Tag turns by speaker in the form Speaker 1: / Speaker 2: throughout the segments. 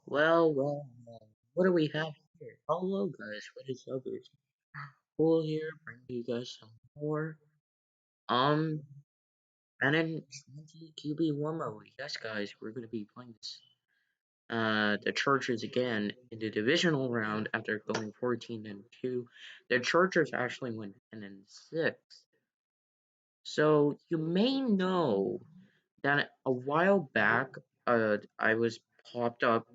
Speaker 1: Well, what do we have here? Hello, guys. What is up? It's cool here, bringing you guys some more. Um, Madden 20 QB1 mode. Yes, guys, we're gonna be playing this. The Chargers again in the divisional round after going 14-2. The Chargers actually went 10-6. So you may know that a while back, I popped up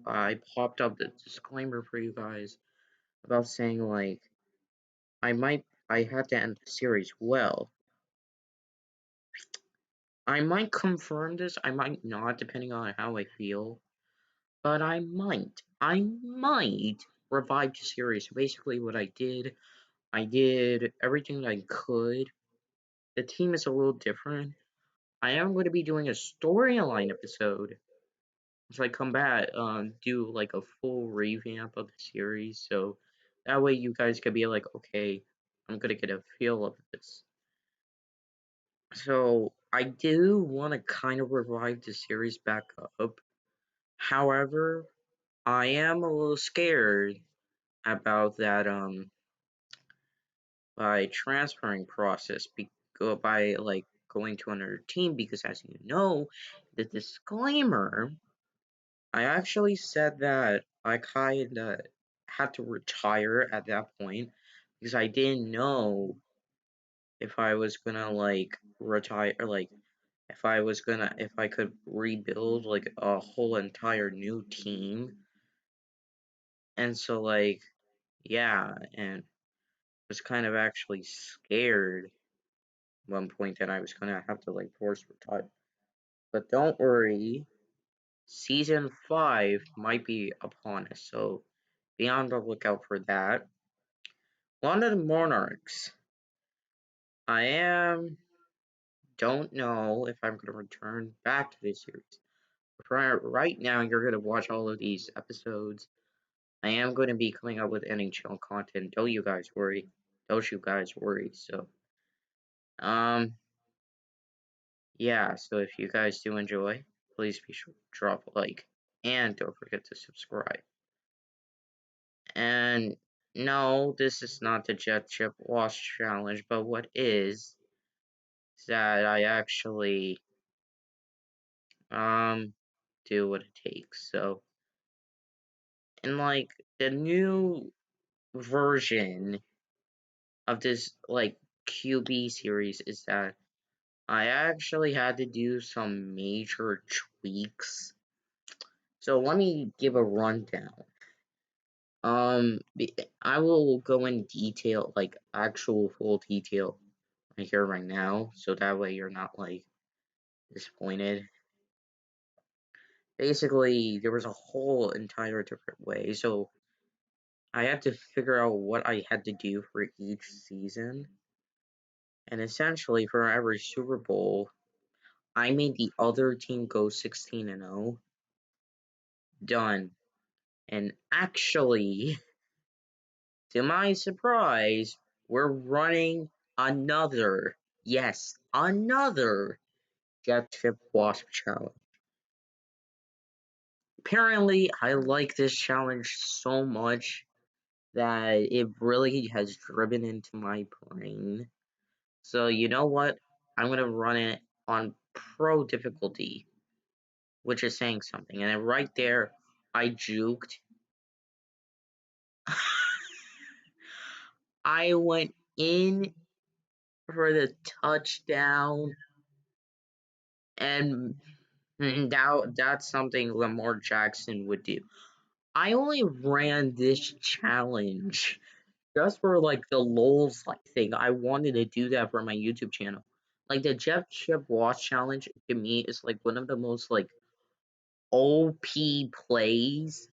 Speaker 1: the disclaimer for you guys about saying like I had to end the series. Well, I might confirm this, I might not, depending on how I feel, but I might revive the series. So basically, what I did everything I could. The team is a little different. I am going to be doing a storyline episode. So I come back, do like a full revamp of the series, so that way you guys could be like, okay, I'm gonna get a feel of this. So I do want to kind of revive the series back up. However, I am a little scared about that by transferring process by like going to another team because as you know, the disclaimer, I actually said that I kinda had to retire at that point because I didn't know if I was gonna like retire or like if I could rebuild like a whole entire new team. And so like yeah, and was kind of actually scared at one point that I was gonna have to like force retire. But don't worry, season 5 might be upon us, so be on the lookout for that. London Monarchs. I don't know if I'm gonna return back to this series. Right now, you're gonna watch all of these episodes. I am gonna be coming up with NHL content. Don't you guys worry. Don't you guys worry. So, um, yeah. So if you guys do enjoy, please be sure to drop a like and don't forget to subscribe. And no, this is not the Jet Chip Wash Challenge, but what is that I actually do what it takes. So in like the new version of this like QB series is that I actually had to do some major tweaks. So let me give a rundown. I will go in detail, like actual full detail right here right now, so that way you're not like disappointed. Basically, there was a whole entire different way. So I had to figure out what I had to do for each season. And essentially, for every Super Bowl, I made the other team go 16-0. Done. And actually, to my surprise, we're running another, yes, another Jet Chip Wasp challenge. Apparently, I like this challenge so much that it really has driven into my brain. So you know what? I'm gonna run it on pro difficulty, which is saying something. And then right there, I juked. I went in for the touchdown, and that's something Lamar Jackson would do. I only ran this challenge just for like the lols like thing. I wanted to do that for my YouTube channel. Like the Jeff Chip Watch challenge to me is like one of the most like OP plays,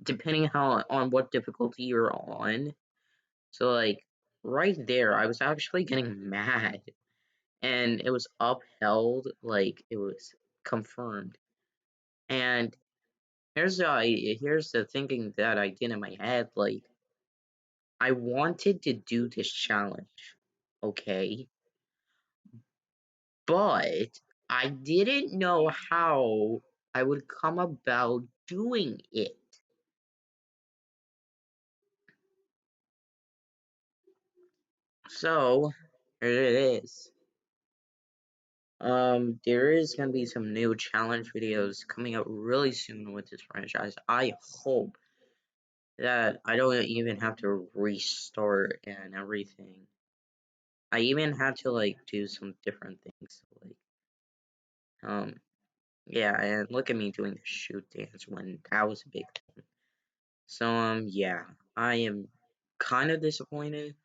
Speaker 1: depending how on what difficulty you're on. So like right there, I was actually getting mad, and it was upheld, like it was confirmed. And here's the thinking that I did in my head, like I wanted to do this challenge, okay, but I didn't know how I would come about doing it. So, here it is. There is gonna be some new challenge videos coming out really soon with this franchise. I hope that I don't even have to restart and everything. I even had to like do some different things, like yeah, and look at me doing the shoot dance when that was a big thing. So yeah, I am kind of disappointed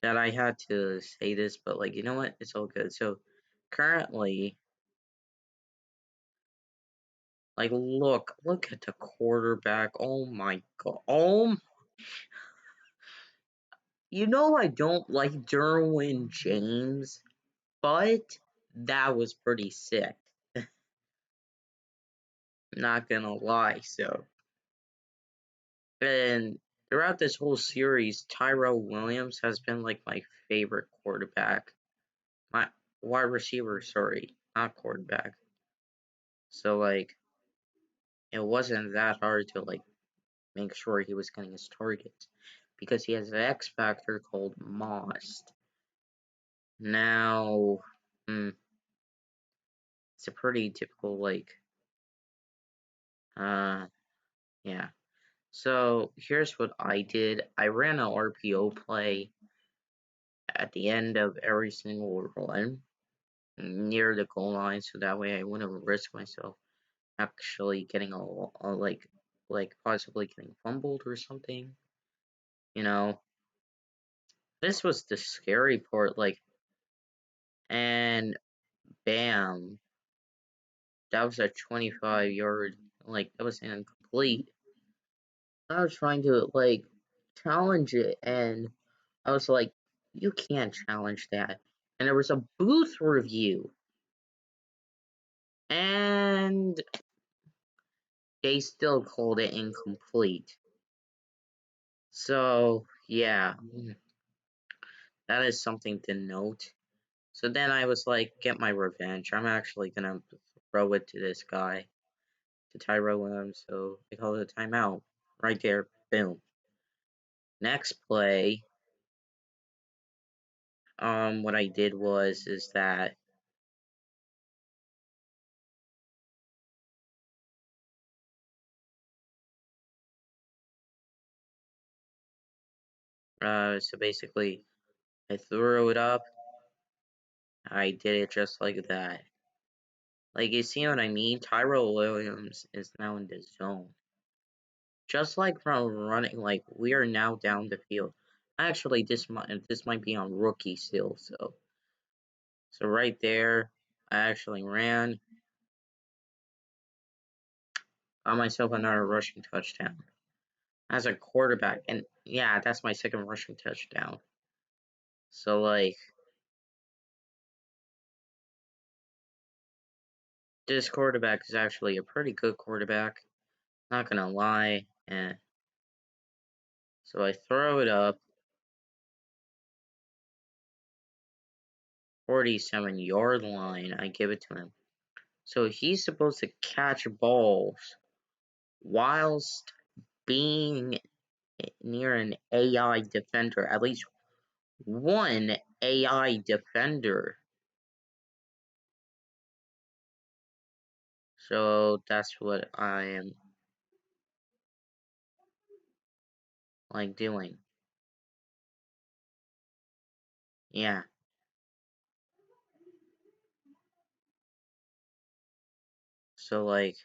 Speaker 1: that I had to say this, but like you know what, it's all good. So currently, like look at the quarterback. Oh my god. You know I don't like Derwin James, but that was pretty sick. Not gonna lie. So, and throughout this whole series, Tyrell Williams has been like my favorite quarterback. My wide receiver, sorry, not quarterback. So like, it wasn't that hard to like make sure he was getting his targets because he has an X factor called Most. Now, it's a pretty typical like, uh, yeah. So here's what I did. I ran an RPO play at the end of every single run near the goal line, so that way I wouldn't risk myself actually getting a like possibly getting fumbled or something. You know, this was the scary part. Like, and bam, that was a 25-yard. Like that was incomplete. I was trying to like challenge it, and I was like, you can't challenge that. And there was a booth review, and they still called it incomplete. So, yeah, that is something to note. So then I was like, get my revenge. I'm actually gonna throw it to this guy, to Tyrell Williams. So I called it a timeout. Right there, boom. Next play, what I did is that so basically I threw it up. I did it just like that. Like you see what I mean? Tyrell Williams is now in the zone. Just like from running, like we are now down the field. Actually, this might be on rookie still. So right there, I actually ran, got myself another rushing touchdown as a quarterback, and yeah, that's my second rushing touchdown. So like this quarterback is actually a pretty good quarterback. Not gonna lie, and so I throw it up, 47-yard line. I give it to him. So he's supposed to catch balls whilst being near an AI defender, at least one AI defender. So that's what I am like doing. Yeah. So like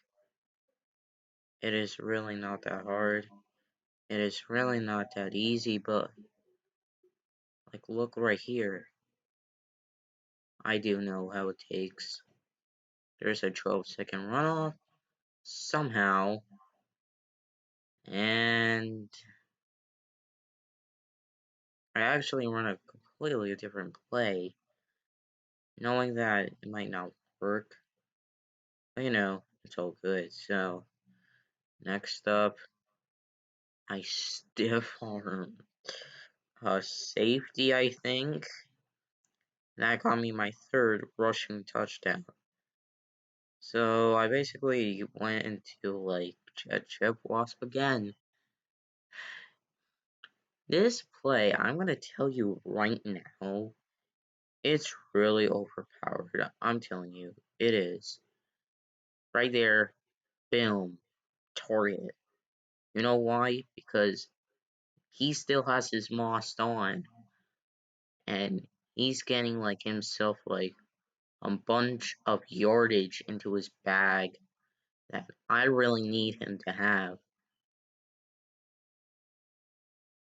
Speaker 1: it is really not that hard. It is really not that easy, but like look right here. I do know how it takes. There's a 12-second runoff somehow, and I actually run a completely different play, knowing that it might not work. But you know, it's all good. So next up, I stiff arm a safety, I think. That got me my third rushing touchdown. So I basically went into like Jet Chip Wasp again. This play, I'm gonna tell you right now, it's really overpowered. I'm telling you, it is. Right there, boom, target. You know why? Because he still has his moss on, and he's getting like himself like a bunch of yardage into his bag that I really need him to have.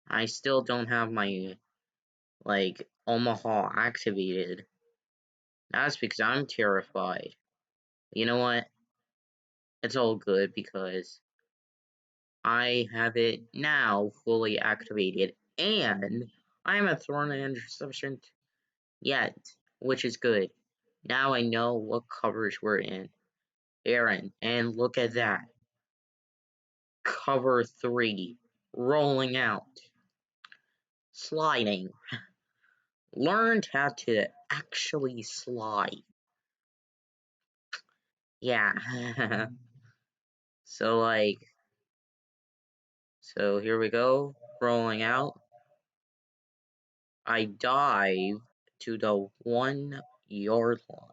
Speaker 1: I still don't have my like Omaha activated. That's because I'm terrified. You know what? It's all good because I have it now fully activated and I haven't thrown an interception yet, which is good. Now I know what coverage we're in. Aaron, and look at that. Cover 3. Rolling out. Sliding. Learned how to actually slide. Yeah. So so here we go. Rolling out. I dive to the 1 yard line.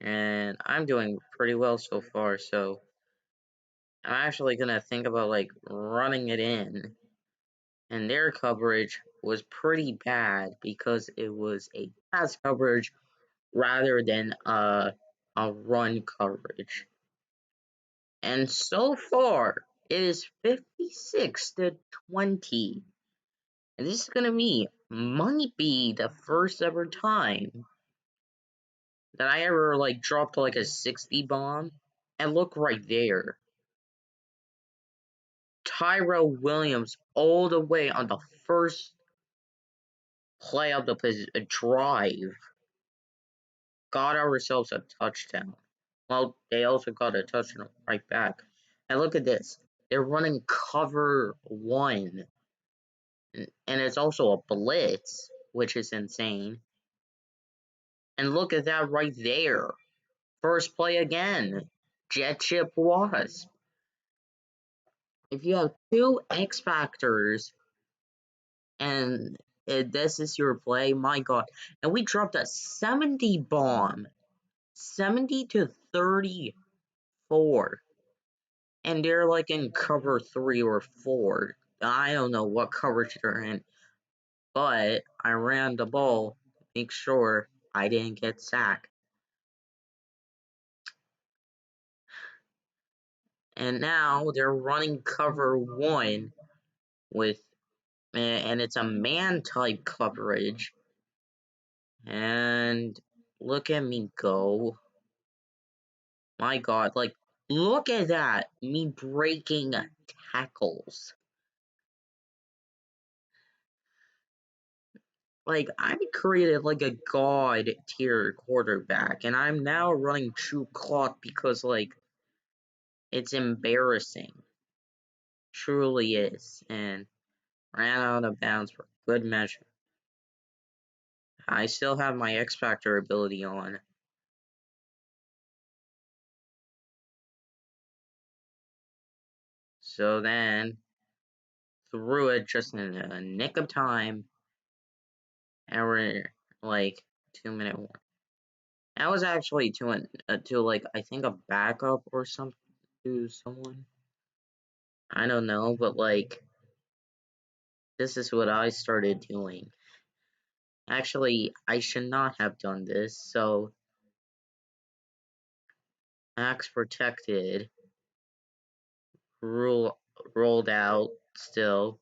Speaker 1: And I'm doing pretty well so far, so I'm actually gonna think about like running it in. And their coverage was pretty bad because it was a pass coverage rather than a run coverage. And so far, it is 56-20. And this is gonna be might be the first ever time that I ever like dropped like a 60 bomb. And look right there. Tyrell Williams all the way on the first play of the drive got ourselves a touchdown. Well, they also got a touchdown right back. And look at this. They're running cover 1. And it's also a blitz, which is insane. And look at that right there. First play again. Jet Chip Wasp. If you have 2 X Factors and this is your play, my god. And we dropped a 70 bomb. 70-34. And they're like in cover 3 or 4. I don't know what coverage they're in. But I ran the ball, make sure I didn't get sacked. And now they're running cover 1 with, and it's a man type coverage. And look at me go. My god, like, look at that. Me breaking tackles. Like, I created like a god tier quarterback, and I'm now running true clock because, like, it's embarrassing. Truly is. And ran out of bounds for good measure. I still have my X Factor ability on. So then, threw it just in a nick of time, and we're like 2-minute warning. That was actually to like I think a backup or something to someone. I don't know, but like this is what I started doing. Actually, I should not have done this. So max protected, rolled out still.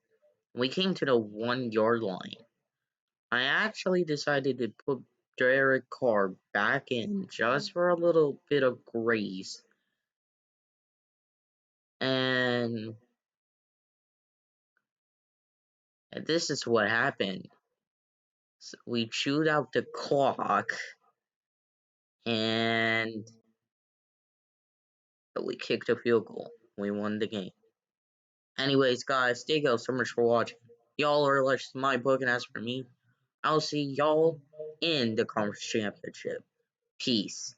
Speaker 1: We came to the 1 yard line. I actually decided to put Derek Carr back in just for a little bit of grace. And this is what happened. So we chewed out the clock and we kicked a field goal. We won the game. Anyways, guys, thank you so much for watching. Y'all are like my book, and as for me, I'll see y'all in the conference championship. Peace.